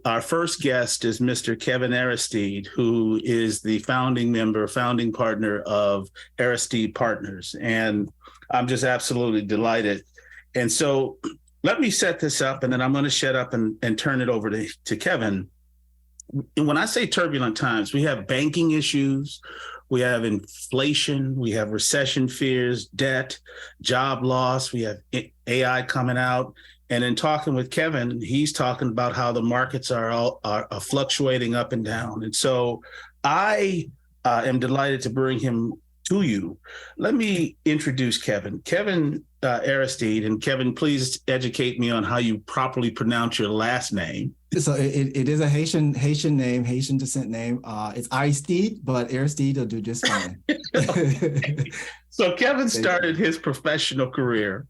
Our first guest is Mr. Kevin Aristide, who is the founding partner of Aristide Partners. And I'm just absolutely delighted. And so let me set this up, and then I'm going to shut up and turn it over to Kevin. When I say turbulent times, we have banking issues, we have inflation, we have recession fears, debt, job loss, we have AI coming out. And in talking with Kevin, he's talking about how the markets are fluctuating up and down. And so I am delighted to bring him to you. Let me introduce Kevin. Kevin Aristide, and Kevin, please educate me on how you properly pronounce your last name. So it is a Haitian name, Haitian descent name. It's Aristide, but Aristide will do just fine. So Kevin started his professional career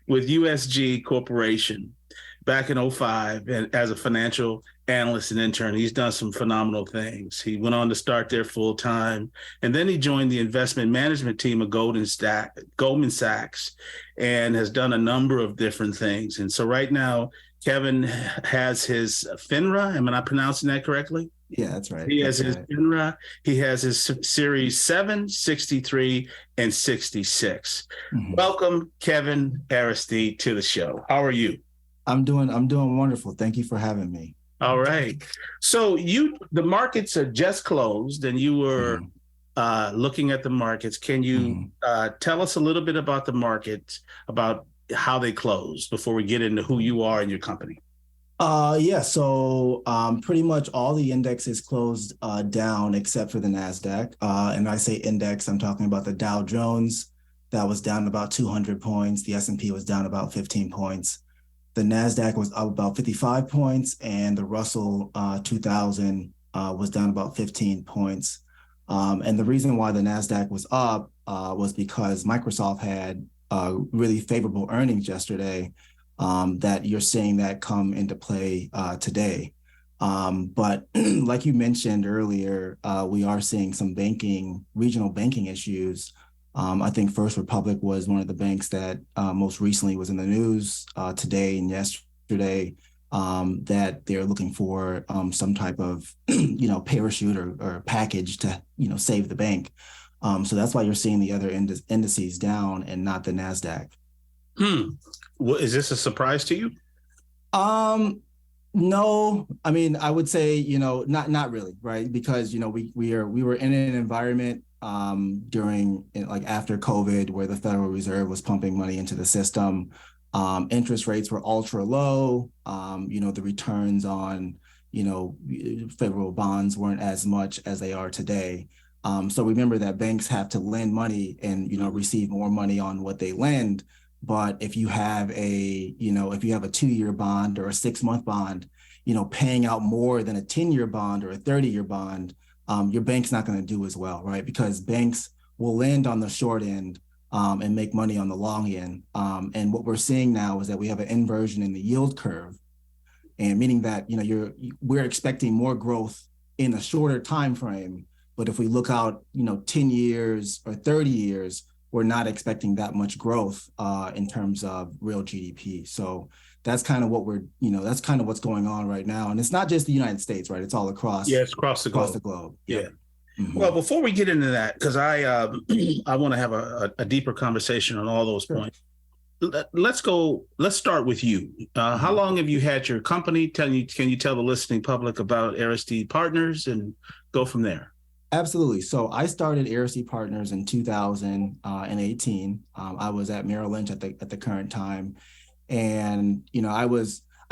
with USG Corporation back in 2005 and as a financial analyst and intern. He's done some phenomenal things. He went on to start there full time, and then he joined the investment management team of Goldman Sachs and has done a number of different things. And so right now, Kevin has his FINRA. Am I not pronouncing that correctly? Yeah, that's right. He has his FINRA. He has his Series 7, 63, and 66. Mm-hmm. Welcome, Kevin Aristide, to the show. How are you? I'm doing wonderful. Thank you for having me. All right. So the markets are just closed, and you were looking at the markets. Can you tell us a little bit about the markets, about how they closed before we get into who you are and your company? So pretty much all the indexes closed down except for the NASDAQ. And I say index, I'm talking about the Dow Jones. That was down about 200 points. The S&P was down about 15 points. The NASDAQ was up about 55 points, and the Russell 2000 was down about 15 points. And the reason why the NASDAQ was up was because Microsoft had really favorable earnings yesterday that you're seeing that come into play today. But like you mentioned earlier, we are seeing some regional banking issues. I think First Republic was one of the banks that most recently was in the news today and yesterday, that they're looking for some type of, parachute or package to, save the bank. So that's why you're seeing the other indices down and not the NASDAQ. Well, is this a surprise to you? No, I mean, I would say, not really, right? Because, we were in an environment during after COVID where the Federal Reserve was pumping money into the system. Interest rates were ultra low. The returns on, federal bonds weren't as much as they are today. So remember that banks have to lend money and, receive more money on what they lend. But if you have a 2-year bond or a 6-month bond, paying out more than a 10-year bond or a 30-year bond, your bank's not going to do as well, right? Because banks will lend on the short end and make money on the long end. And what we're seeing now is that we have an inversion in the yield curve, and meaning that we're expecting more growth in a shorter time frame. But if we look out, 10 years or 30 years, we're not expecting that much growth in terms of real GDP. So that's kind of that's kind of what's going on right now. And it's not just the United States, right? It's all across. Yeah, it's across the globe. Yeah. Mm-hmm. Well, before we get into that, because I want to have a deeper conversation on all those points. Let's start with you. How long have you had your company? Can you tell the listening public about Aristide Partners and go from there? Absolutely. So I started Aristide Partners in 2018. I was at Merrill Lynch at the current time. And, I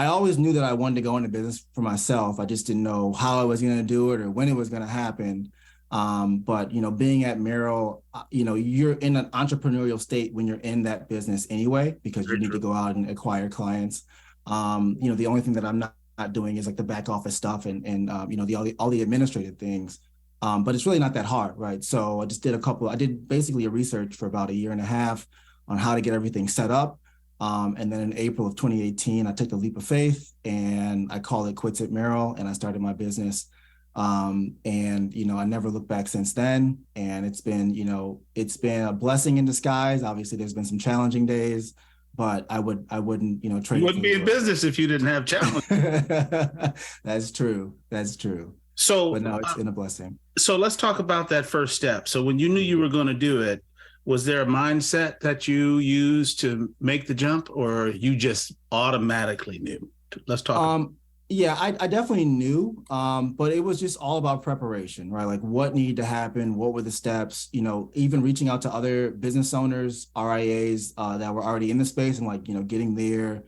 always knew that I wanted to go into business for myself. I just didn't know how I was going to do it or when it was going to happen. But, being at Merrill, you're in an entrepreneurial state when you're in that business anyway, because you need to go out and acquire clients. The only thing that I'm not doing is like the back office stuff and all the administrative things. But it's really not that hard, right? So I did basically a research for about a year and a half on how to get everything set up. And then in April of 2018, I took the leap of faith and I called it quits at Merrill and I started my business. I never looked back since then. And it's been a blessing in disguise. Obviously, there's been some challenging days, but I wouldn't, You trade wouldn't be things in away. business if you didn't have challenges. That's true. That's true. But So, no, it's been a blessing. so let's talk about that first step. So when you knew you were going to do it, was there a mindset that you used to make the jump, or you just automatically knew? Let's talk about. Yeah, I definitely knew, but it was just all about preparation, right? Like what needed to happen, what were the steps, even reaching out to other business owners, RIAs that were already in the space and like, getting there,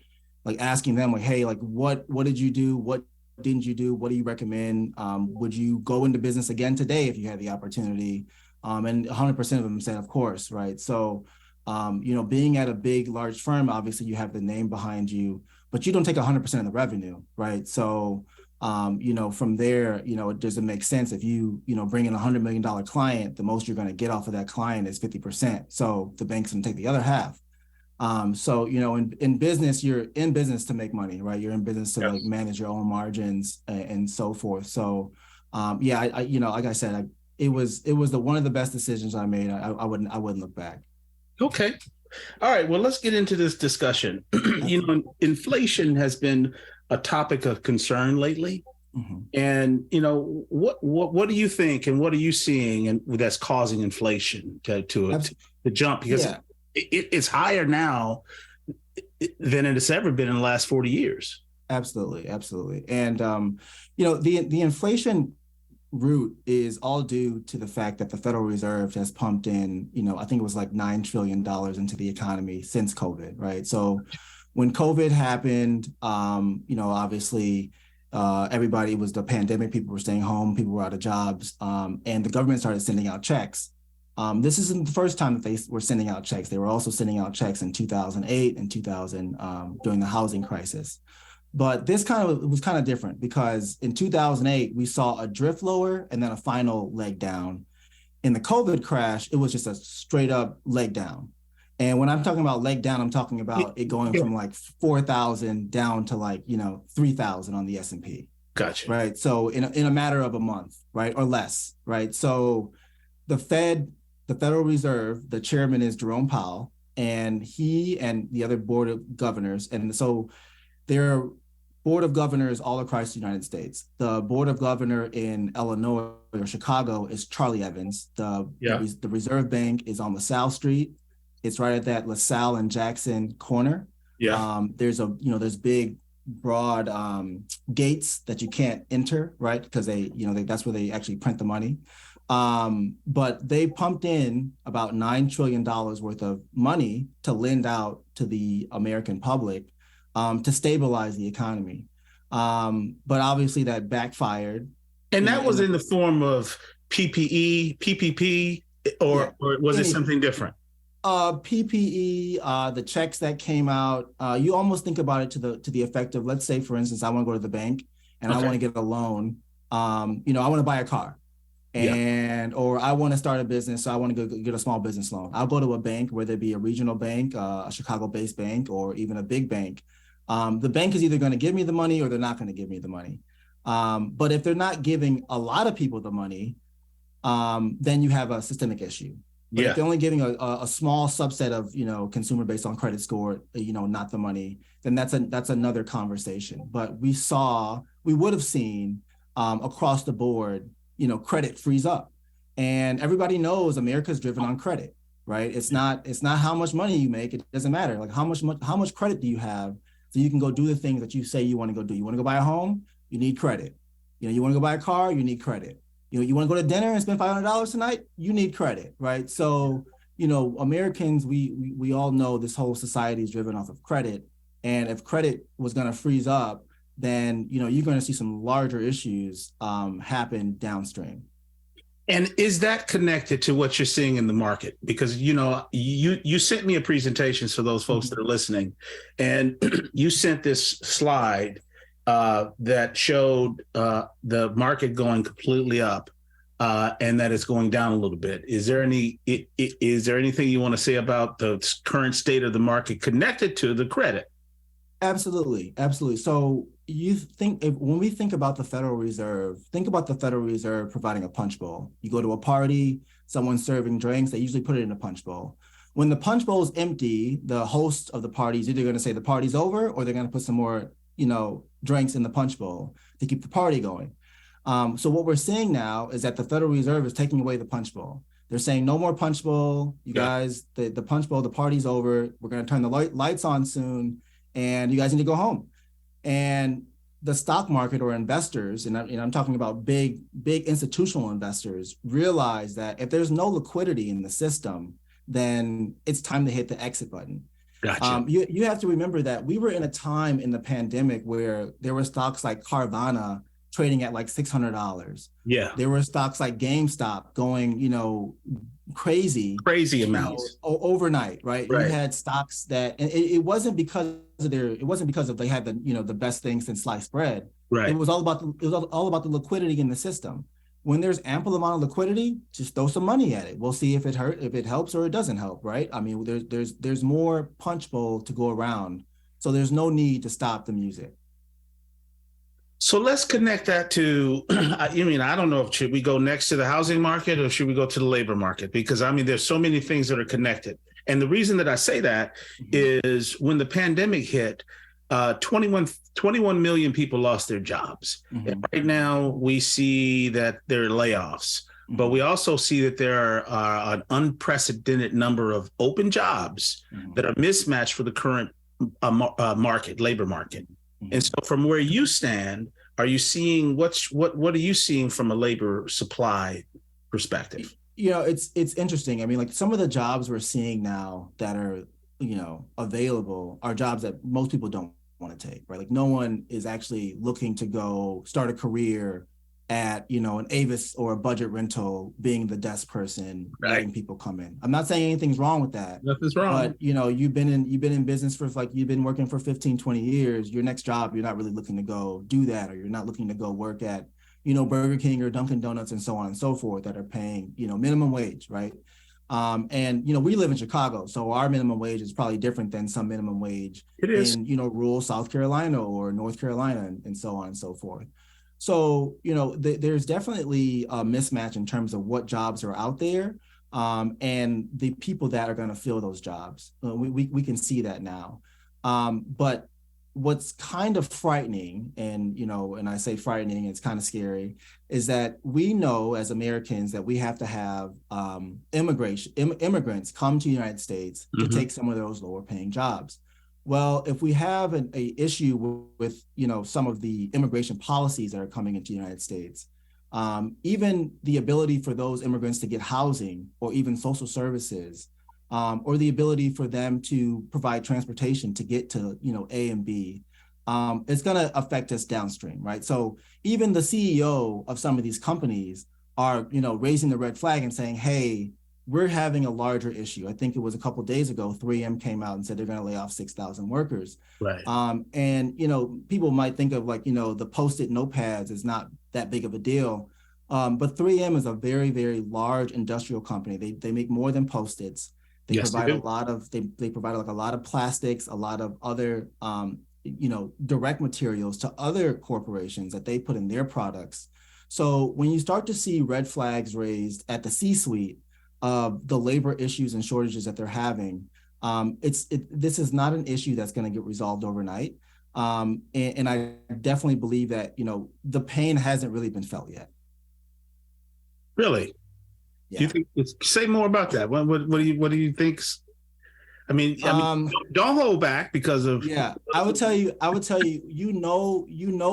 like asking them like, hey, like what did you do? What didn't you do? What do you recommend? Would you go into business again today if you had the opportunity? And 100% of them said, of course, right? So, being at a big, large firm, obviously you have the name behind you, but you don't take 100% of the revenue, right? So, from there, it doesn't make sense if bring in $100 million client, the most you're going to get off of that client is 50%. So the bank's going to take the other half. So, in business, you're in business to make money, right? You're in business to like Yes. manage your own margins and so forth. So, yeah, like I said, it was one of the best decisions I made. I wouldn't look back. Okay. All right. Well, let's get into this discussion. Absolutely. Inflation has been a topic of concern lately. Mhm. And what do you think, and what are you seeing, and that's causing inflation to jump? Because Yeah. it's higher now than it's ever been in the last 40 years. Absolutely, absolutely. And the inflation root is all due to the fact that the Federal Reserve has pumped in, I think it was like $9 trillion into the economy since COVID, right? So when COVID happened, obviously everybody was the pandemic, people were staying home, people were out of jobs, and the government started sending out checks. This isn't the first time that they were sending out checks. They were also sending out checks in 2008 and 2000 during the housing crisis. But this was kind of different because in 2008, we saw a drift lower and then a final leg down. In the COVID crash, it was just a straight up leg down. And when I'm talking about leg down, I'm talking about it going Yeah. from like 4,000 down to like, 3,000 on the S&P, Gotcha. right? So in a matter of a month, right? Or less, right? So the Federal Reserve, the chairman is Jerome Powell, and he and the other board of governors. And so there are board of governors all across the United States. The board of governor in Illinois or Chicago is Charlie Evans. Yeah. The Reserve Bank is on LaSalle Street. It's right at that LaSalle and Jackson corner. Yeah. There's big, broad gates that you can't enter, right? Because that's where they actually print the money. But they pumped in about $9 trillion worth of money to lend out to the American public to stabilize the economy. But obviously that backfired. And that was in the form of PPE, PPP, Yeah, or was it something different? PPE, the checks that came out, you almost think about it to the effect of, let's say, for instance, I want to go to the bank and I want to get a loan. I want to buy a car. Yeah. Or I want to start a business, so I want to go get a small business loan. I'll go to a bank, whether it be a regional bank, a Chicago-based bank, or even a big bank. The bank is either going to give me the money or they're not going to give me the money. But if they're not giving a lot of people the money, then you have a systemic issue. But if they're only giving a small subset of consumer based on credit score, not the money, then that's another conversation. But we would have seen across the board, credit freeze up, and everybody knows America's driven on credit, right? It's not how much money you make. It doesn't matter. Like how much credit do you have so you can go do the things that you say you want to go do. You want to go buy a home, you need credit. You want to go buy a car, you need credit. You want to go to dinner and spend $500 tonight, you need credit, right? So, Americans, we all know this whole society is driven off of credit. And if credit was going to freeze up, then, you're going to see some larger issues happen downstream. And is that connected to what you're seeing in the market? Because you sent me a presentation for those folks that are listening, and you sent this slide that showed the market going completely up, and that it's going down a little bit. Is there anything you want to say about the current state of the market connected to the credit? Absolutely. So when we think about the Federal Reserve, think about the Federal Reserve providing a punch bowl. You go to a party, someone's serving drinks, they usually put it in a punch bowl. When the punch bowl is empty, the host of the party is either going to say the party's over, or they're going to put some more, drinks in the punch bowl to keep the party going. So what we're seeing now is that the Federal Reserve is taking away the punch bowl. They're saying no more punch bowl. You guys, the punch bowl, the party's over. We're going to turn the lights on soon, and you guys need to go home. And the stock market or investors, and I'm talking about big institutional investors, realize that if there's no liquidity in the system, then it's time to hit the exit button. Gotcha. You have to remember that we were in a time in the pandemic where there were stocks like Carvana trading at like $600. Yeah. There were stocks like GameStop going, crazy amounts overnight, right? Right. You had stocks that, and it wasn't because of they had the best thing since sliced bread. Right. It was all about the liquidity in the system. When there's ample amount of liquidity, just throw some money at it. We'll see if it helps or it doesn't help, right? I mean, there's more punch bowl to go around, so there's no need to stop the music. So let's connect that to, I don't know if should we go next to the housing market or should we go to the labor market? Because there's so many things that are connected. And the reason that I say that is when the pandemic hit, 21 million people lost their jobs. And right now we see that there are layoffs, but we also see that there are an unprecedented number of open jobs that are mismatched for the current labor market. And so from where you stand, are you seeing what are you seeing from a labor supply perspective? It's interesting. I mean, like some of the jobs we're seeing now that are, available are jobs that most people don't want to take, right? Like no one is actually looking to go start a career at, an Avis or a budget rental being the desk person, letting people come in. I'm not saying anything's wrong with that. Nothing's wrong. But, you've been in business for you've been working for 15, 20 years. Your next job, you're not really looking to go do that, or you're not looking to go work at, Burger King or Dunkin' Donuts and so on and so forth that are paying, minimum wage, right? And we live in Chicago, so our minimum wage is probably different than some minimum wage in rural South Carolina or North Carolina and so on and so forth. So there's definitely a mismatch in terms of what jobs are out there and the people that are going to fill those jobs. We can see that now, but what's kind of frightening, and I say frightening, it's kind of scary, is that we know as Americans that we have to have immigrants come to the United States to take some of those lower paying jobs. Well, if we have an issue with some of the immigration policies that are coming into the United States, even the ability for those immigrants to get housing or even social services, or the ability for them to provide transportation to get to, A and B, it's going to affect us downstream, right? So even the CEO of some of these companies are, raising the red flag and saying, hey, we're having a larger issue. I think it was a couple of days ago, 3M came out and said they're going to lay off 6,000 workers. Right. And, people might think of the Post-it notepads is not that big of a deal. But 3M is a very, very large industrial company. They make more than Post-its. They provide a lot of they provide a lot of plastics, a lot of other direct materials to other corporations that they put in their products. So when you start to see red flags raised at the C-suite of the labor issues and shortages that they're having, this is not an issue that's going to get resolved overnight. And I definitely believe that the pain hasn't really been felt yet. Really? Yeah. Do you think? Say more about that. What do you think? I mean, don't hold back because of. Yeah, I would tell you.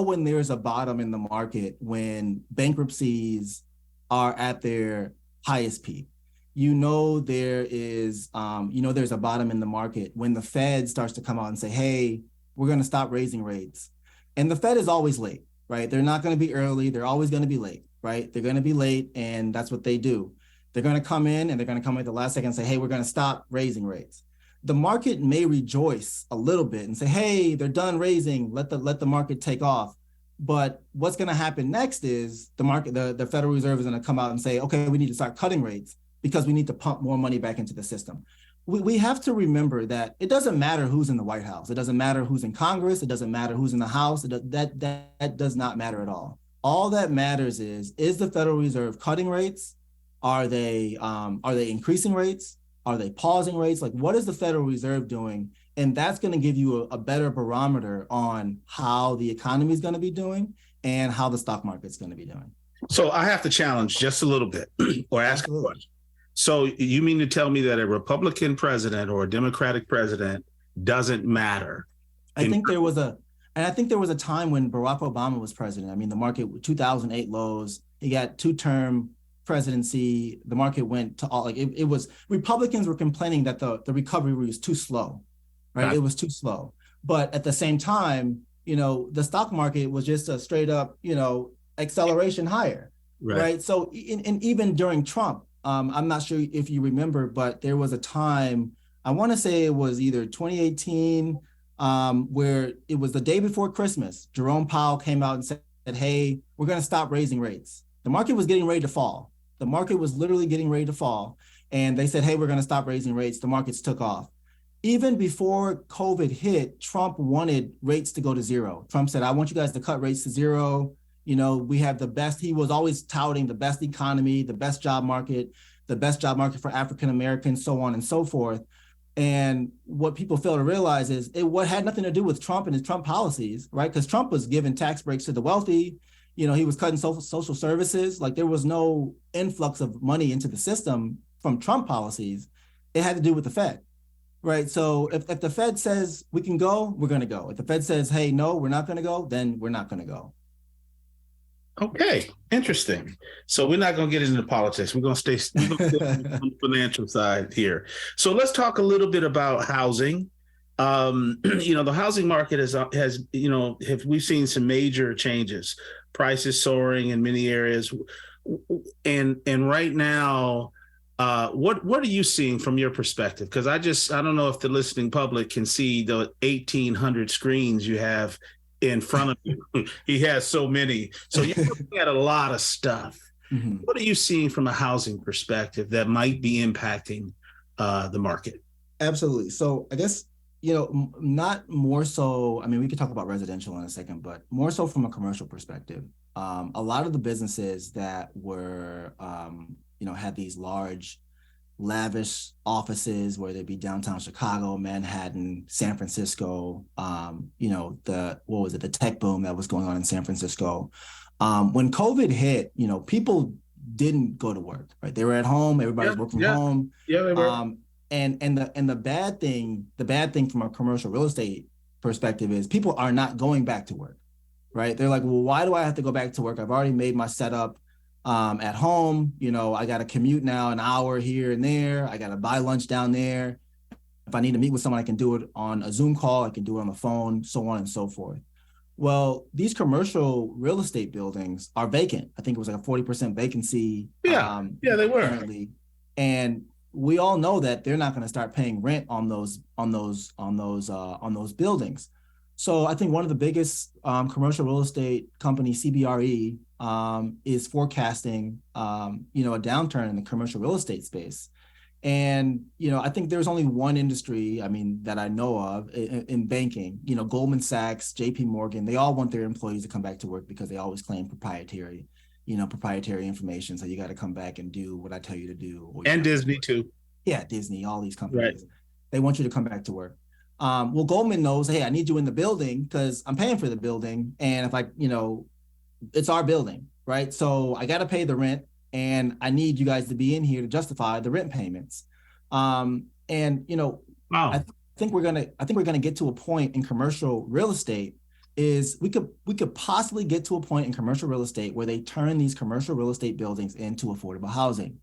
When there's a bottom in the market, when bankruptcies are at their highest peak. There is, there's a bottom in the market when the Fed starts to come out and say, hey, we're going to stop raising rates. And the Fed is always late, right? They're not going to be early. They're always going to be late, right? They're going to be late, and that's what they do. They're going to come in and they're going to come at the last second and say, hey, we're going to stop raising rates. The market may rejoice a little bit and say, hey, they're done raising. Let the market take off. But what's going to happen next is the Federal Reserve is going to come out and say, okay, we need to start cutting rates because we need to pump more money back into the system. We have to remember that it doesn't matter who's in the White House. It doesn't matter who's in Congress. It doesn't matter who's in the House. That does not matter at all. All that matters is the Federal Reserve cutting rates? Are they increasing rates? Are they pausing rates? Like, what is the Federal Reserve doing? And that's going to give you a better barometer on how the economy is going to be doing and how the stock market's going to be doing. So I have to challenge just a little bit or ask a Absolutely. question. So you mean to tell me that a Republican president or a Democratic president doesn't matter? I think there was a, and I think there was a time when Barack Obama was president. I mean, the market, 2008 lows, he got two-term presidency. The market went to all, like it was, Republicans were complaining that the recovery was too slow, right? Gotcha. It was too slow. But at the same time, the stock market was just a straight up, acceleration higher, right? So, and even during Trump, I'm not sure if you remember, but there was a time, I want to say it was either 2018, where it was the day before Christmas. Jerome Powell came out and said, hey, we're going to stop raising rates. The market was getting ready to fall. The market was literally getting ready to fall. And they said, hey, we're going to stop raising rates. The markets took off. Even before COVID hit, Trump wanted rates to go to zero. Trump said, I want you guys to cut rates to zero. We have the best, he was always touting the best economy, the best job market for African Americans, so on and so forth. And what people fail to realize is what had nothing to do with Trump and his Trump policies, right? Because Trump was giving tax breaks to the wealthy. He was cutting social services. Like, there was no influx of money into the system from Trump policies. It had to do with the Fed, right? So if the Fed says we can go, we're going to go. If the Fed says, hey, no, we're not going to go, then we're not going to go. Okay, interesting. So we're not going to get into politics. We're going to stay on the financial side here. So let's talk a little bit about housing. The housing market has we've seen some major changes, prices soaring in many areas, and right now, what are you seeing from your perspective? Because I don't know if the listening public can see the 1,800 screens you have in front of you. He has so many. So you're looking at a lot of stuff. Mm-hmm. What are you seeing from a housing perspective that might be impacting the market? Absolutely. So I guess, not more so, I mean, we could talk about residential in a second, but more so from a commercial perspective. A lot of the businesses that were, had these large, lavish offices, whether it be downtown Chicago, Manhattan, San Francisco, the tech boom that was going on in San Francisco. When COVID hit, people didn't go to work, right? They were at home, everybody's working from home. Yeah, they were. And the bad thing from a commercial real estate perspective is people are not going back to work, right? They're like, well, why do I have to go back to work? I've already made my setup at home. I got to commute now an hour here and there. I got to buy lunch down there. If I need to meet with someone, I can do it on a Zoom call. I can do it on the phone, so on and so forth. Well, these commercial real estate buildings are vacant. I think it was like a 40% vacancy. Yeah, they were. Currently. And we all know that they're not going to start paying rent on those buildings. So I think one of the biggest commercial real estate company, CBRE, is forecasting, a downturn in the commercial real estate space. And, I think there's only one industry, that I know of in banking, Goldman Sachs, JP Morgan, they all want their employees to come back to work because they always claim proprietary information. So you got to come back and do what I tell you to do. And Disney too. Yeah, Disney, all these companies, right. They want you to come back to work. Well, Goldman knows, hey, I need you in the building because I'm paying for the building. And if it's our building, right? So I got to pay the rent and I need you guys to be in here to justify the rent payments. Wow. I think we're going to get to a point in commercial real estate is we could possibly get to a point in commercial real estate where they turn these commercial real estate buildings into affordable housing.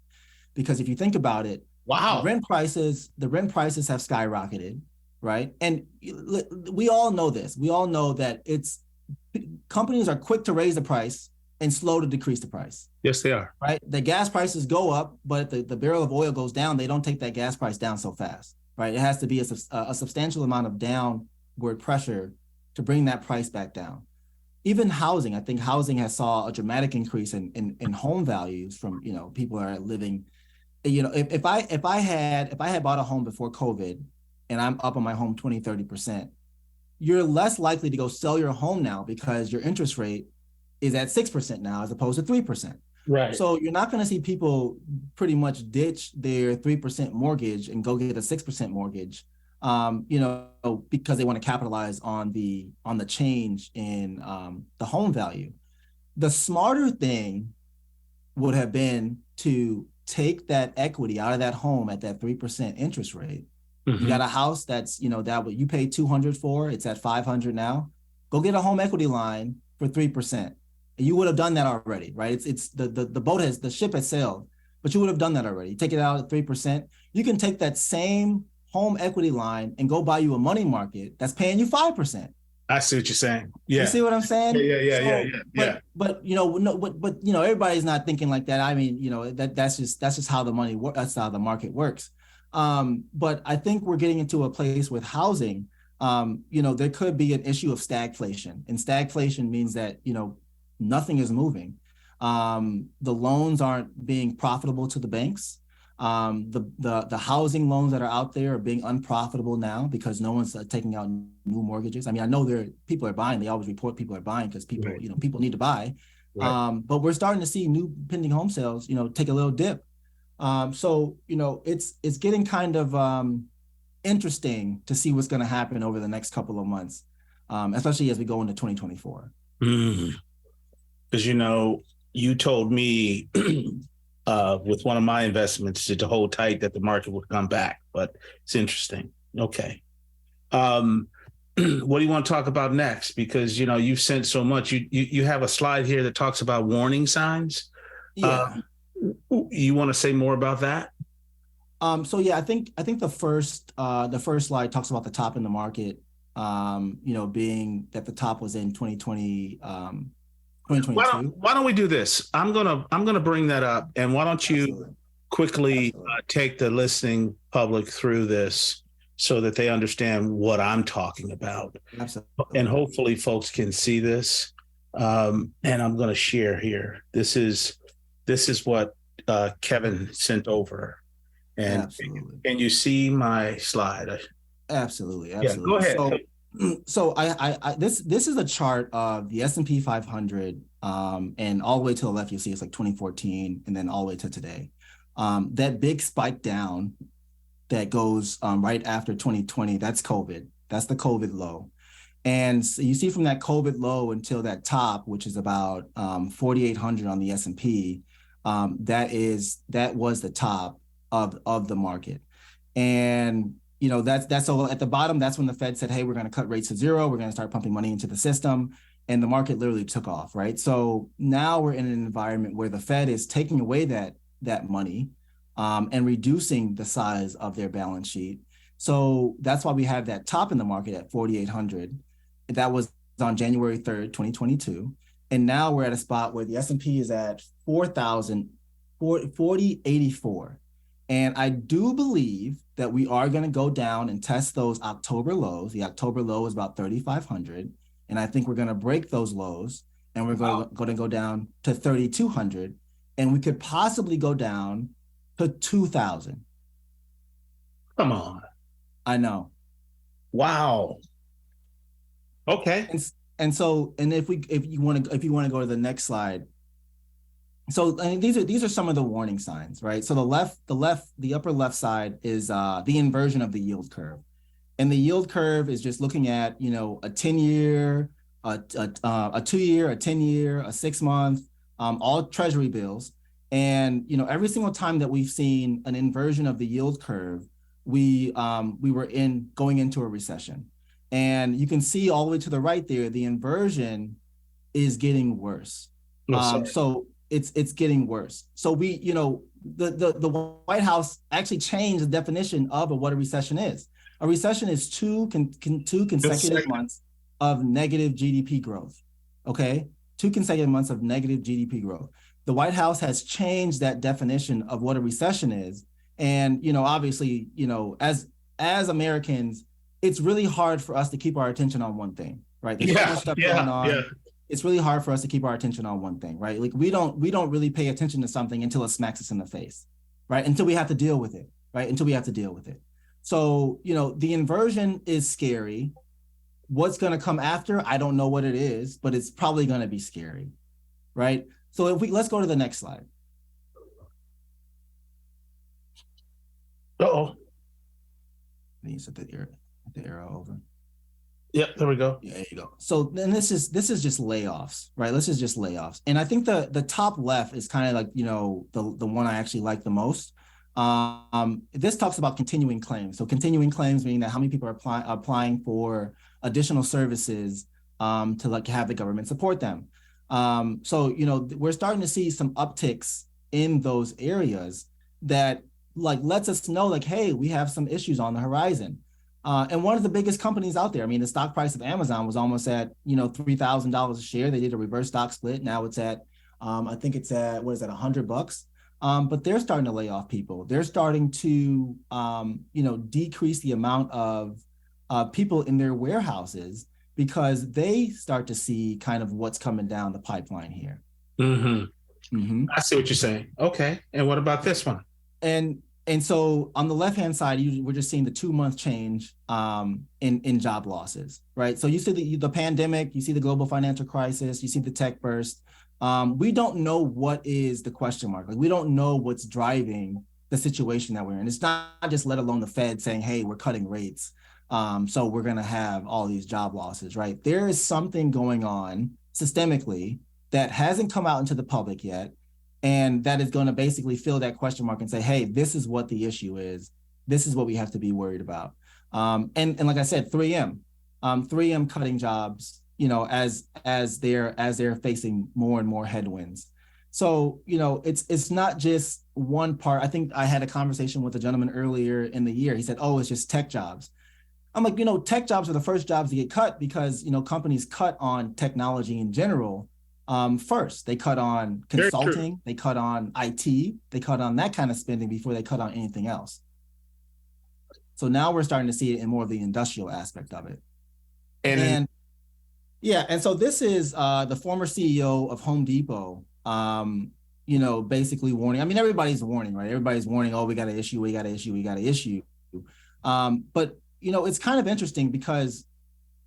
Because if you think about it, wow, the rent prices have skyrocketed, right? And we all know this. We all know that companies are quick to raise the price and slow to decrease the price. Yes, they are. Right? The gas prices go up, but the barrel of oil goes down. They don't take that gas price down so fast, right? It has to be a substantial amount of downward pressure to bring that price back down. Even housing, I think housing has saw a dramatic increase in home values from, people are living, if I had bought a home before COVID and I'm up on my home 20, 30%, you're less likely to go sell your home now because your interest rate is at 6% now as opposed to 3%. Right. So you're not going to see people pretty much ditch their 3% mortgage and go get a 6% mortgage, because they want to capitalize on the change in the home value. The smarter thing would have been to take that equity out of that home at that 3% interest rate. You got a house that's, that what you paid 200 for, it's at 500 now. Go get a home equity line for 3%. You would have done that already, right? It's the ship has sailed, but you would have done that already. Take it out at 3%. You can take that same home equity line and go buy you a money market that's paying you 5%. I see what you're saying. Yeah. You see what I'm saying? Yeah. But everybody's not thinking like that. I mean, that's just how the money works. That's how the market works. But I think we're getting into a place with housing. There could be an issue of stagflation, and stagflation means that nothing is moving. The loans aren't being profitable to the banks. The housing loans that are out there are being unprofitable now because no one's taking out new mortgages. I mean, I know people are buying. They always report people are buying because people, right. People need to buy. Right. But we're starting to see new pending home sales, take a little dip. So it's getting kind of interesting to see what's going to happen over the next couple of months, especially as we go into 2024. Because you told me with one of my investments to hold tight that the market would come back, but it's interesting. Okay. What do you want to talk about next? Because you've sent so much. You have a slide here that talks about warning signs. Yeah. You want to say more about that? So yeah, I think the first slide talks about the top in the market, being that the top was in 2020, 2022. Why don't we do this? I'm gonna bring that up, and why don't you quickly take the listening public through this so that they understand what I'm talking about. Absolutely. And hopefully folks can see this. And I'm going to share here. This is what Kevin sent over. And absolutely. Can you see my slide? Absolutely. Yeah, go ahead. So this is a chart of the S&P 500, and all the way to the left, you'll see it's like 2014, and then all the way to today. That big spike down that goes right after 2020, that's COVID. That's the COVID low. And so you see from that COVID low until that top, which is about 4,800 on the S&P, that was the top of the market. And that's so at the bottom, that's when the Fed said, hey, we're going to cut rates to zero. We're going to start pumping money into the system. And the market literally took off, right? So now we're in an environment where the Fed is taking away that money and reducing the size of their balance sheet. So that's why we have that top in the market at 4,800. That was on January 3rd, 2022. And now we're at a spot where the S&P is at 4084. And I do believe that we are going to go down and test those October lows. The October low is about 3,500. And I think we're going to break those lows, and we're going to go down to 3,200. And we could possibly go down to 2,000. Come on. I know. Wow. Okay. And so if you want to go to the next slide. So I mean, these are some of the warning signs, right? So the upper left side is the inversion of the yield curve. And the yield curve is just looking at, a 10-year, a 2-year, a 10-year, a 6-month, all treasury bills. And, every single time that we've seen an inversion of the yield curve, we were going into a recession. And you can see all the way to the right there, the inversion is getting worse. So it's getting worse. So the White House actually changed the definition of what a recession is. A recession is two consecutive months of negative GDP growth. Okay, 2 consecutive months of negative GDP growth. The White House has changed that definition of what a recession is, and obviously, as Americans, it's really hard for us to keep our attention on one thing, right? There's so much stuff going on. Yeah. It's really hard for us to keep our attention on one thing, right? Like we don't really pay attention to something until it smacks us in the face, right? Until we have to deal with it, right? Until we have to deal with it. So, the inversion is scary. What's going to come after? I don't know what it is, but it's probably going to be scary, right? So let's go to the next slide. Uh-oh. Then you set the arrow over. Yep, there we go. Yeah, there you go. So then this is just layoffs, right? This is just layoffs. And I think the top left is kind of like, the one I actually like the most. This talks about continuing claims. So continuing claims meaning that how many people are applying for additional services to like have the government support them. So, we're starting to see some upticks in those areas that like lets us know like, hey, we have some issues on the horizon. And one of the biggest companies out there, I mean, the stock price of Amazon was almost at, $3,000 a share. They did a reverse stock split. Now it's at, I think it's at, what is that, $100? But they're starting to lay off people. They're starting to, decrease the amount of people in their warehouses because they start to see kind of what's coming down the pipeline here. I see what you're saying. Okay. And what about this one? And so on the left-hand side, we're just seeing the 2-month change in job losses, right? So you see the pandemic, you see the global financial crisis, you see the tech burst. We don't know what is the question mark. Like we don't know what's driving the situation that we're in. It's not just let alone the Fed saying, hey, we're cutting rates. So we're going to have all these job losses, right? There is something going on systemically that hasn't come out into the public yet. And that is going to basically fill that question mark and say, hey, this is what the issue is. This is what we have to be worried about. And like I said, 3M cutting jobs, as they're facing more and more headwinds. So, it's not just one part. I think I had a conversation with a gentleman earlier in the year. He said, oh, it's just tech jobs. I'm like, tech jobs are the first jobs to get cut because, companies cut on technology in general. First, they cut on consulting, they cut on IT, they cut on that kind of spending before they cut on anything else. So now we're starting to see it in more of the industrial aspect of it. And so this is the former CEO of Home Depot, basically warning. I mean, everybody's warning, right? Everybody's warning, oh, we got an issue, we got an issue, we got an issue. But, it's kind of interesting because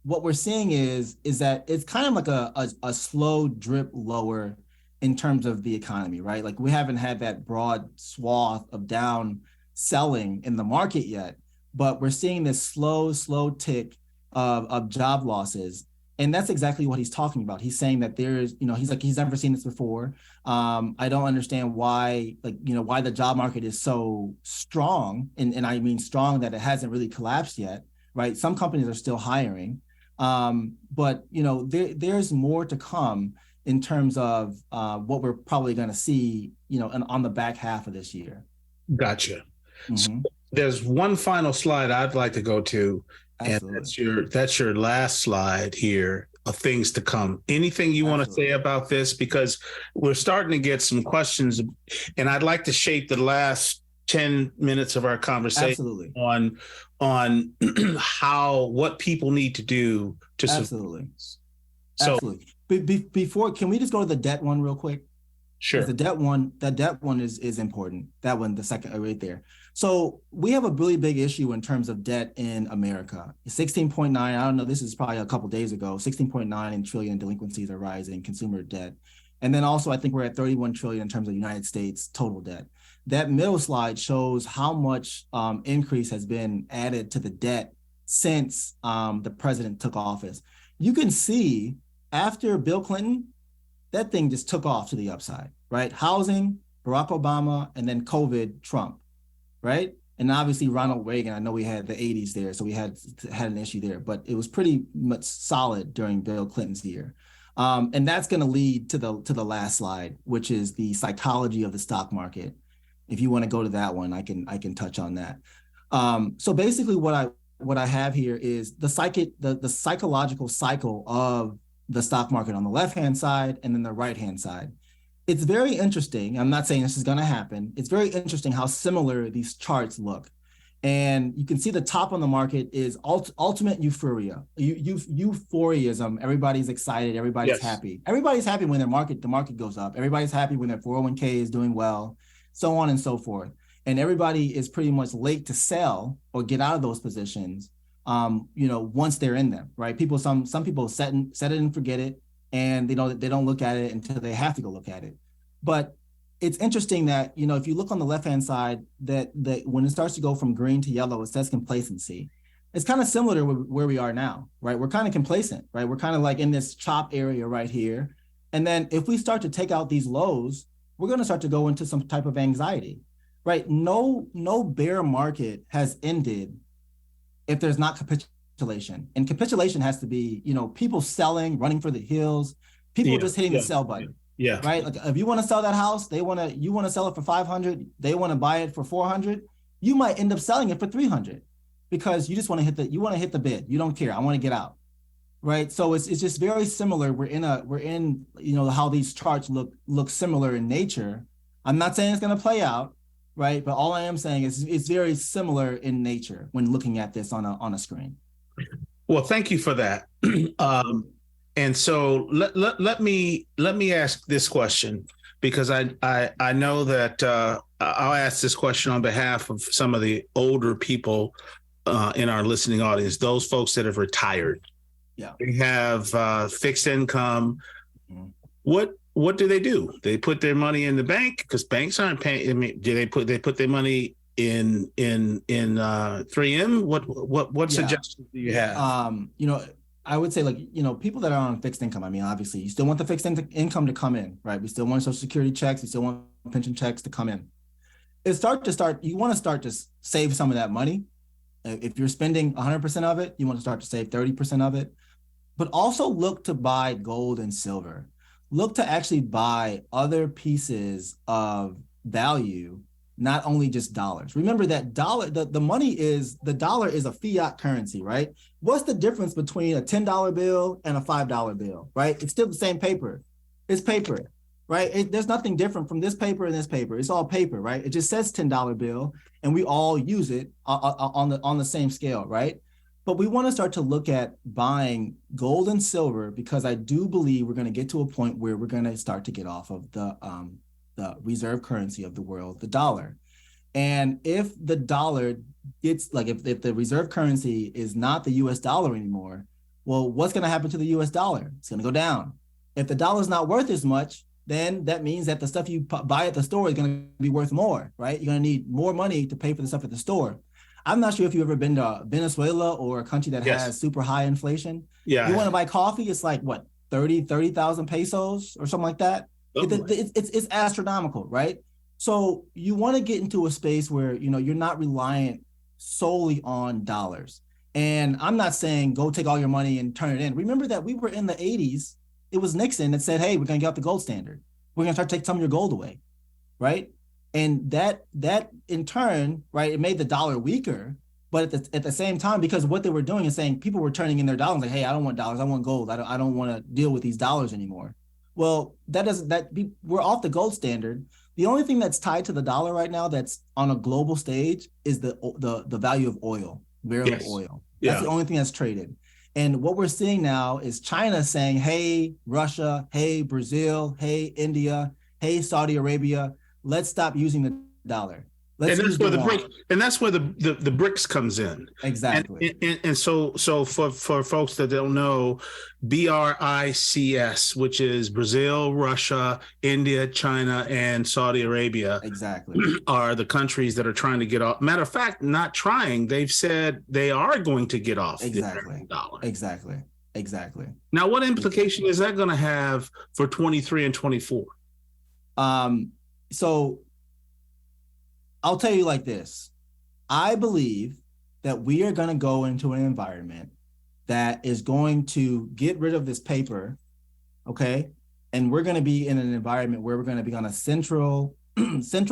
what we're seeing is that it's kind of like a slow drip lower in terms of the economy, right? Like we haven't had that broad swath of down selling in the market yet, but we're seeing this slow tick of job losses. And that's exactly what he's talking about. He's saying that there's, he's like, he's never seen this before. I don't understand why, why the job market is so strong. And I mean strong that it hasn't really collapsed yet, right? Some companies are still hiring. But there's more to come in terms of what we're probably going to see, on the back half of this year. Gotcha. So there's one final slide I'd like to go to, Absolutely. And that's your last slide here of things to come. Anything you want to say about this? Because we're starting to get some questions, and I'd like to shape the last 10 minutes of our conversation on what people need to do to Absolutely. Before, can we just go to the debt one real quick? Sure. The debt one is important. That one, the second right there. So we have a really big issue in terms of debt in America. 16.9, I don't know, this is probably a couple of days ago, 16.9 trillion delinquencies are rising, consumer debt. And then also I think we're at 31 trillion in terms of United States total debt. That middle slide shows how much increase has been added to the debt since the president took office. You can see after Bill Clinton, that thing just took off to the upside, right? Housing, Barack Obama, and then COVID, Trump, right? And obviously Ronald Reagan, I know we had the 80s there, so we had an issue there, but it was pretty much solid during Bill Clinton's year. And that's going to lead to the last slide, which is the psychology of the stock market. If you want to go to that one, I can touch on that. So basically what I have here is the psychological cycle of the stock market on the left-hand side and then the right-hand side. It's very interesting. I'm not saying this is going to happen. It's very interesting how similar these charts look. And you can see the top on the market is ultimate euphoria. Euphorism. Everybody's excited. Everybody's happy. Everybody's happy when the market goes up. Everybody's happy when their 401k is doing well, so on and so forth. And everybody is pretty much late to sell or get out of those positions, once they're in them, right? Some people set it and forget it. and they don't look at it until they have to go look at it. But it's interesting that, if you look on the left-hand side, that when it starts to go from green to yellow, it says complacency. It's kind of similar to where we are now, right? We're kind of complacent, right? We're kind of like in this chop area right here. And then if we start to take out these lows, we're going to start to go into some type of anxiety, right? No bear market has ended if there's not capitulation. And capitulation has to be, people selling, running for the hills, people just hitting the sell button. Yeah. Right. Like if you want to sell that house, you want to sell it for 500, they want to buy it for 400. You might end up selling it for 300 because you just want to hit the bid. You don't care. I want to get out. Right. So it's just very similar. We're in, how these charts look similar in nature. I'm not saying it's going to play out. Right. But all I am saying is it's very similar in nature when looking at this on a screen. Well, thank you for that. And so let me ask this question, because I know that I'll ask this question on behalf of some of the older people in our listening audience, those folks that have retired. Yeah, they have fixed income. Mm-hmm. What do they do? They put their money in the bank because banks aren't paying. I mean, do they put their money in 3M? What suggestions do you have? I would say, people that are on fixed income, I mean, obviously, you still want the fixed income to come in, right? We still want Social Security checks. We still want pension checks to come in. You want to start to save some of that money. If you're spending 100% of it, you want to start to save 30% of it. But also look to buy gold and silver. Look to actually buy other pieces of value, not only just dollars. Remember that the dollar is a fiat currency, right? What's the difference between a $10 bill and a $5 bill, right? It's still the same paper. It's paper, right? There's nothing different from this paper and this paper. It's all paper, right? It just says $10 bill, and we all use it on the same scale, right? But we want to start to look at buying gold and silver, because I do believe we're going to get to a point where we're going to start to get off of the reserve currency of the world, the dollar. And if the dollar gets if the reserve currency is not the US dollar anymore, well, what's going to happen to the US dollar? It's going to go down. If the dollar is not worth as much, then that means that the stuff you buy at the store is going to be worth more, right? You're going to need more money to pay for the stuff at the store. I'm not sure if you've ever been to Venezuela or a country that has super high inflation. Yeah. You want to buy coffee, it's like what, 30,000 pesos or something like that. It's astronomical, right? So you want to get into a space where, you're not reliant solely on dollars. And I'm not saying go take all your money and turn it in. Remember that we were in the 80s. It was Nixon that said, hey, we're going to get off the gold standard. We're going to start to take some of your gold away, right? And that in turn, right, it made the dollar weaker. But at the same time, because what they were doing is saying people were turning in their dollars like, hey, I don't want dollars, I want gold. I don't want to deal with these dollars anymore. Well, we're off the gold standard. The only thing that's tied to the dollar right now that's on a global stage is the value of oil, barrel of oil. That's the only thing that's traded. And what we're seeing now is China saying, hey, Russia, hey, Brazil, hey, India, hey, Saudi Arabia, let's stop using the dollar. And that's where the BRICS comes in. Exactly. And so for folks that don't know, BRICS, which is Brazil, Russia, India, China, and Saudi Arabia, exactly, are the countries that are trying to get off. Matter of fact, not trying. They've said they are going to get off the dollar. Exactly. Now, what implication is that going to have for 23 and 24? So I'll tell you like this. I believe that we are going to go into an environment that is going to get rid of this paper, okay? And we're going to be in an environment where we're going to be on a central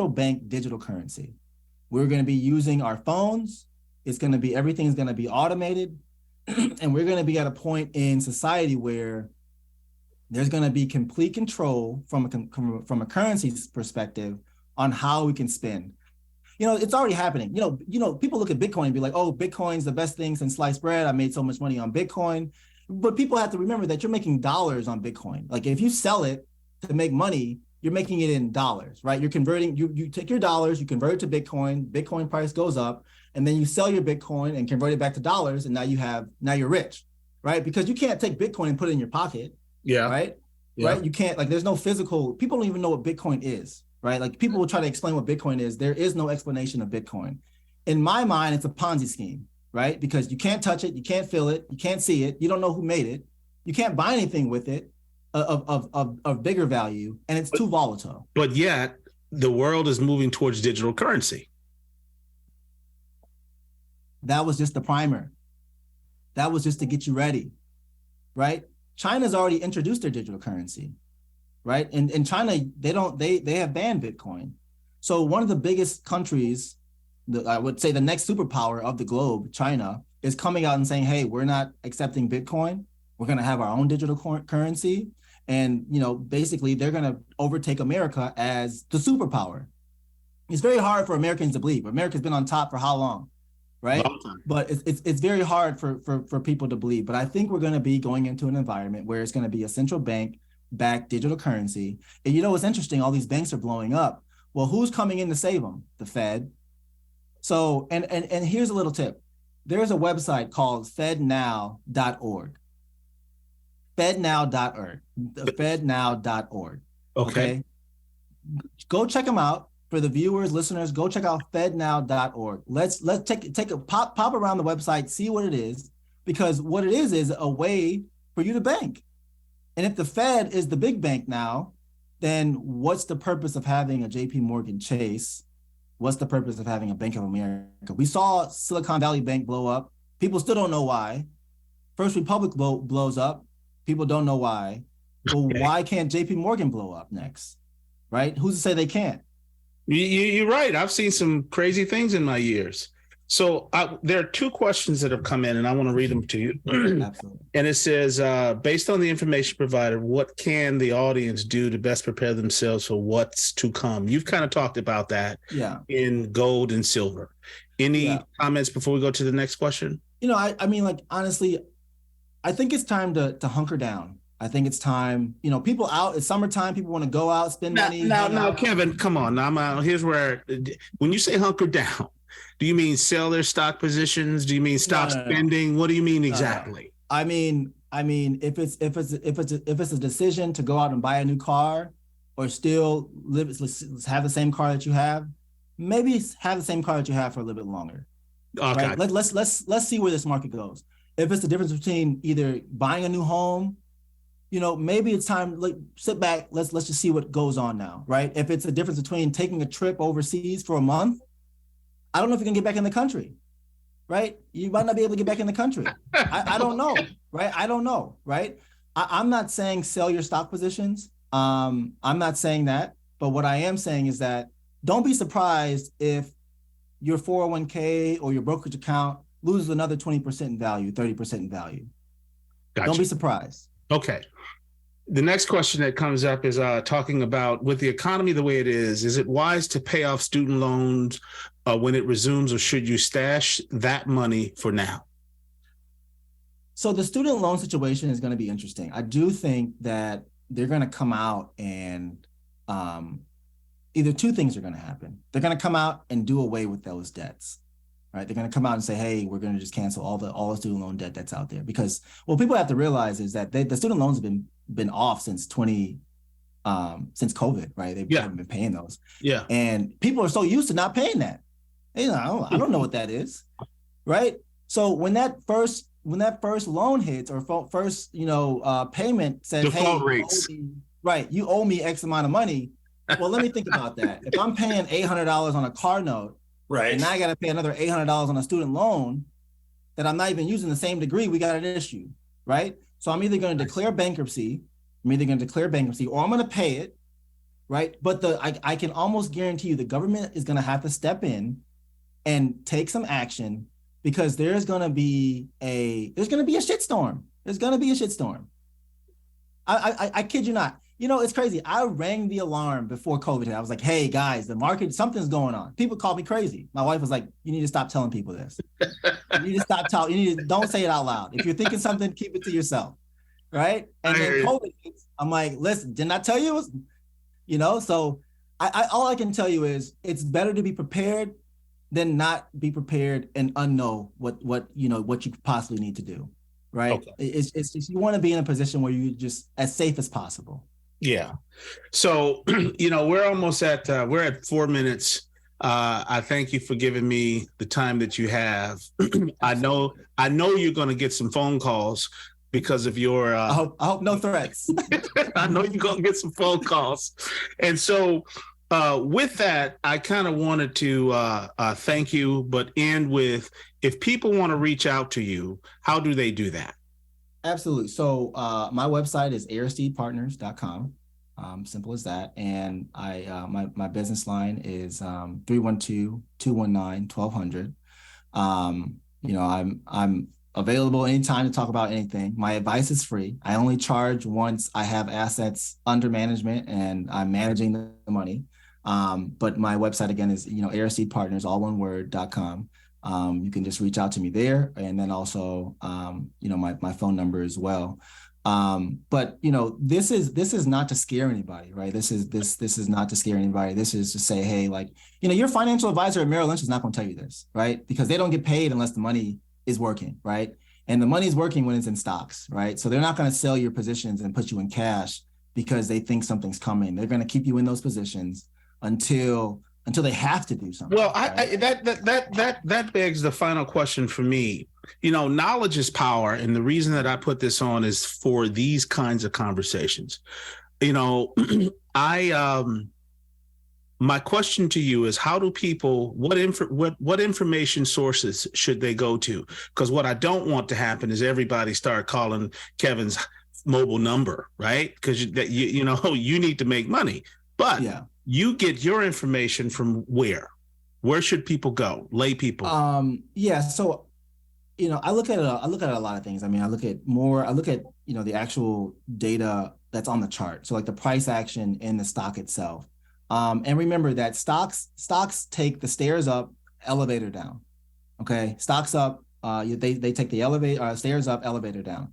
bank digital currency. We're going to be using our phones. Everything's going to be automated. And we're going to be at a point in society where there's going to be complete control from a currency perspective on how we can spend. It's already happening. People look at Bitcoin and be like, oh, Bitcoin's the best thing since sliced bread. I made so much money on Bitcoin. But people have to remember that you're making dollars on Bitcoin. Like if you sell it to make money, you're making it in dollars, right? You're converting, you take your dollars, you convert it to Bitcoin price goes up, and then you sell your Bitcoin and convert it back to dollars, and now you're rich, right? Because you can't take Bitcoin and put it in your pocket. Yeah. right? Yeah. Right? You can't, like, there's no physical, people don't even know what Bitcoin is, right? Like, people will try to explain what Bitcoin is. There is no explanation of Bitcoin. In my mind, it's a Ponzi scheme, right? Because you can't touch it, you can't feel it, you can't see it, you don't know who made it, you can't buy anything with it of bigger value, and it's too volatile. But yet, the world is moving towards digital currency. That was just the primer. That was just to get you ready, right? China's already introduced their digital currency, right? And in China, they have banned Bitcoin. So one of the biggest countries, I would say the next superpower of the globe, China, is coming out and saying, hey, we're not accepting Bitcoin. We're going to have our own digital currency. And, basically they're going to overtake America as the superpower. It's very hard for Americans to believe. America's been on top for how long, right? But it's very hard for people to believe. But I think we're going to be going into an environment where it's going to be a central bank backed digital currency. And what's interesting? All these banks are blowing up. Well, who's coming in to save them? The Fed. So, and here's a little tip. There's a website called fednow.org. Fednow.org. Fednow.org. Okay. Go check them out. For the viewers, listeners, go check out fednow.org. Let's take a pop around the website, see what it is, because what it is a way for you to bank. And if the Fed is the big bank now, then what's the purpose of having a JP Morgan Chase? What's the purpose of having a Bank of America? We saw Silicon Valley Bank blow up. People still don't know why. First Republic blows up. People don't know why. Well, why can't JP Morgan blow up next? Right? Who's to say they can't? You're right. I've seen some crazy things in my years. So there are two questions that have come in, and I want to read them to you. Absolutely. And it says, based on the information provided, what can the audience do to best prepare themselves for what's to come? You've kind of talked about that in gold and silver. Any comments before we go to the next question? I mean, like, honestly, I think it's time to hunker down. I think it's time, people out, it's summertime, people want to go out, spend money. Now, Kevin, come on. Now, here's where, when you say hunker down, do you mean sell their stock positions? Do you mean stop spending? What do you mean exactly? I mean, if it's a decision to go out and buy a new car, or still have the same car that you have, maybe have the same car that you have for a little bit longer. Okay. Right? Let's see where this market goes. If it's the difference between either buying a new home, maybe it's time, like, sit back, let's just see what goes on now, right? If it's a difference between taking a trip overseas for a month, I don't know if you can get back in the country, right? You might not be able to get back in the country. I don't know, right? I don't know, right? I'm not saying sell your stock positions. I'm not saying that, but what I am saying is that don't be surprised if your 401k or your brokerage account loses another 20% in value, 30% in value. Gotcha. Don't be surprised. Okay. The next question that comes up is talking about, with the economy the way it is it wise to pay off student loans when it resumes, or should you stash that money for now? So the student loan situation is going to be interesting. I do think that they're going to come out and either two things are going to happen. They're going to come out and do away with those debts. Right? They're going to come out and say, hey, we're going to just cancel all the student loan debt that's out there. Because what people have to realize is that the student loans have been off since COVID, right? They haven't been paying those. Yeah. And people are so used to not paying that. I don't know what that is, right? So when that first loan hits, or first payment says, default rates, you owe me X amount of money. Well, let me think about that. If I'm paying $800 on a car note, right, and now I got to pay another $800 on a student loan that I'm not even using the same degree, we got an issue, right? So I'm either going to declare bankruptcy, or I'm going to pay it, right? But I can almost guarantee you the government is going to have to step in and take some action, because there's going to be a shitstorm. There's going to be a shitstorm. I kid you not. It's crazy. I rang the alarm before COVID. I was like, hey guys, the market, something's going on. People called me crazy. My wife was like, you need to stop telling people this. Don't say it out loud. If you're thinking something, keep it to yourself. Right. And then COVID hits. I'm like, listen, didn't I tell you? So all I can tell you is it's better to be prepared than not be prepared and unknow what you possibly need to do. right? Okay. It's you want to be in a position where you just as safe as possible. Yeah. So, we're almost we're at 4 minutes. I thank you for giving me the time that you have. Absolutely. I know you're going to get some phone calls because of your, I hope no threats. I know you're going to get some phone calls. And so, with that, I kind of wanted to thank you, but end with, if people want to reach out to you, how do they do that? Absolutely. So my website is aristidepartners.com. Simple as that. And my business line is 312-219-1200. I'm available anytime to talk about anything. My advice is free. I only charge once I have assets under management and I'm managing the money. But my website again is, Aristide Partners, all one word.com. You can just reach out to me there, and then also, my phone number as well. But this is not to scare anybody, right? This is not to scare anybody. This is to say, hey, like, your financial advisor at Merrill Lynch is not going to tell you this, right? Because they don't get paid unless the money is working, right? And the money is working when it's in stocks, right? So they're not going to sell your positions and put you in cash because they think something's coming. They're going to keep you in those positions until they have to do something. Well, right? that begs the final question for me. Knowledge is power, and the reason that I put this on is for these kinds of conversations. I my question to you is, how do people, what information sources should they go to? Because what I don't want to happen is everybody start calling Kevin's mobile number, right? Because you need to make money, but Yeah. You get your information from where? Where should people go? Lay people. Yeah. So, I look at a lot of things. I mean, I look at the actual data that's on the chart. So like the price action in the stock itself. And remember that stocks take the stairs up, elevator down. Okay. Stocks up, they take the stairs up, elevator down.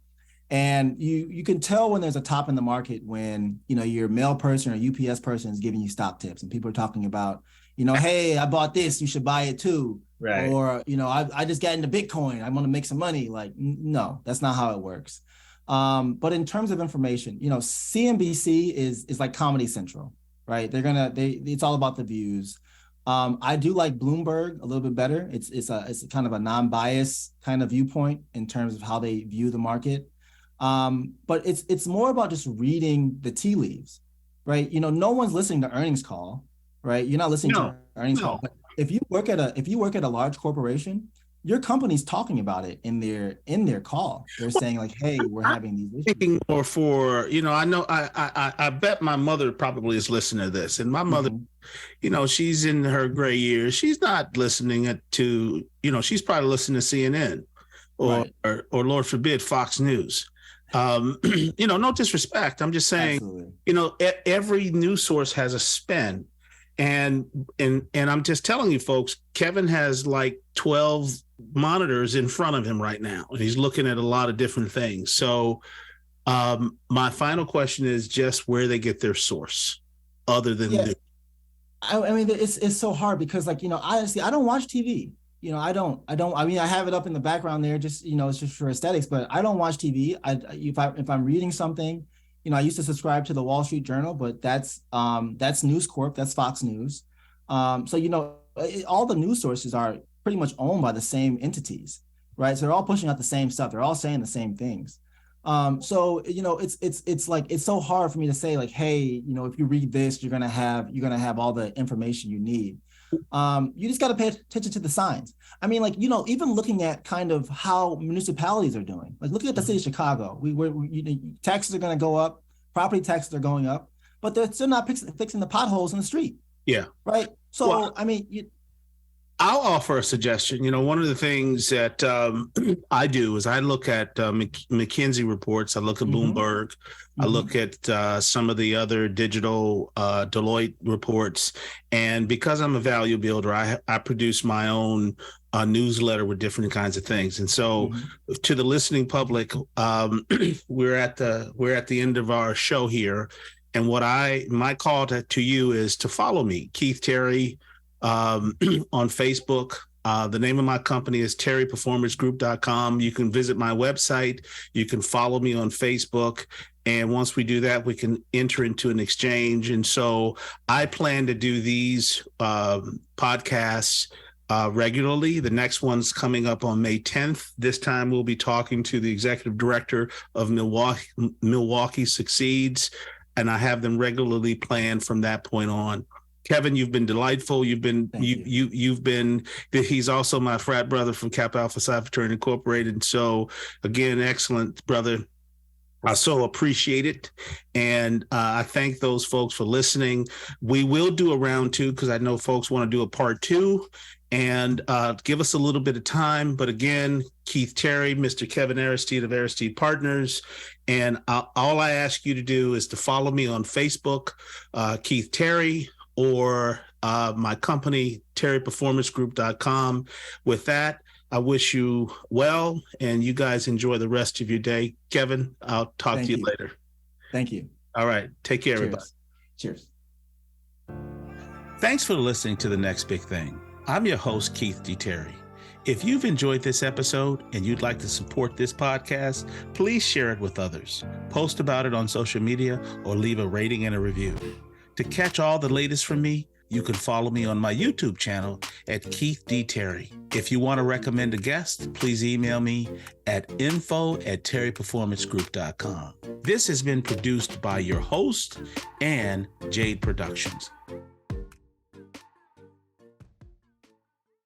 And you can tell when there's a top in the market when, your mail person or UPS person is giving you stock tips and people are talking about, hey, I bought this, you should buy it too. Right. Or, I just got into Bitcoin, I want to make some money. Like, no, that's not how it works. But in terms of information, CNBC is like Comedy Central, right? It's all about the views. I do like Bloomberg a little bit better. It's a kind of a non-biased kind of viewpoint in terms of how they view the market. But it's more about just reading the tea leaves, right? No one's listening to earnings call, right? You're not listening to earnings call. But if you work at a large corporation, your company's talking about it in their call. They're saying like, hey, we're having these issues. Thinking more for, I know I bet my mother probably is listening to this, and my mother, she's in her gray years. She's not listening to, she's probably listening to CNN or Lord forbid, Fox News. No disrespect. I'm just saying, absolutely. Every news source has a spin, and I'm just telling you folks, Kevin has like 12 monitors in front of him right now, and he's looking at a lot of different things. So, my final question is just where they get their source other than news. I mean, it's so hard because, like, honestly, I don't watch TV. I mean, I have it up in the background there, just, it's just for aesthetics, but I don't watch TV. If I'm reading something, I used to subscribe to the Wall Street Journal, but that's News Corp, that's Fox News. So, all the news sources are pretty much owned by the same entities, right? So they're all pushing out the same stuff. They're all saying the same things. So, it's like, it's so hard for me to say like, hey, if you read this, you're going to have all the information you need. You just got to pay attention to the signs. I mean, like, even looking at kind of how municipalities are doing, like looking at the city of Chicago, taxes are going to go up, property taxes are going up, but they're still not fixing the potholes in the street. Yeah. Right. So, I mean, I'll offer a suggestion. One of the things that I do is I look at McKinsey reports. I look at Bloomberg. I look at some of the other digital Deloitte reports. And because I'm a value builder, I produce my own newsletter with different kinds of things. And so to the listening public, we're at the end of our show here. And my call to you is to follow me, Keith Terry, on Facebook. The name of my company is terryperformancegroup.com. You can visit my website. You can follow me on Facebook. And once we do that, we can enter into an exchange. And so I plan to do these podcasts regularly. The next one's coming up on May 10th. This time we'll be talking to the executive director of Milwaukee Succeeds, and I have them regularly planned from that point on. Kevin, you've been delightful. You've been he's also my frat brother from Kappa Alpha Psi Fraternity Incorporated. So again, excellent brother. I so appreciate it. And I thank those folks for listening. We will do a round 2 because I know folks want to do a part 2, and give us a little bit of time. But again, Keith Terry, Mr. Kevin Aristide of Aristide Partners. And all I ask you to do is to follow me on Facebook, Keith Terry, or my company, terryperformancegroup.com. With that, I wish you well, and you guys enjoy the rest of your day. Kevin, I'll talk to you later. Thank you. All right. Take care, everybody. Cheers. Thanks for listening to The Next Big Thing. I'm your host, Keith D. Terry. If you've enjoyed this episode and you'd like to support this podcast, please share it with others. Post about it on social media or leave a rating and a review. To catch all the latest from me, you can follow me on my YouTube channel at Keith D. Terry. If you want to recommend a guest, please email me at info@terryperformancegroup.com. This has been produced by your host and Jade Productions.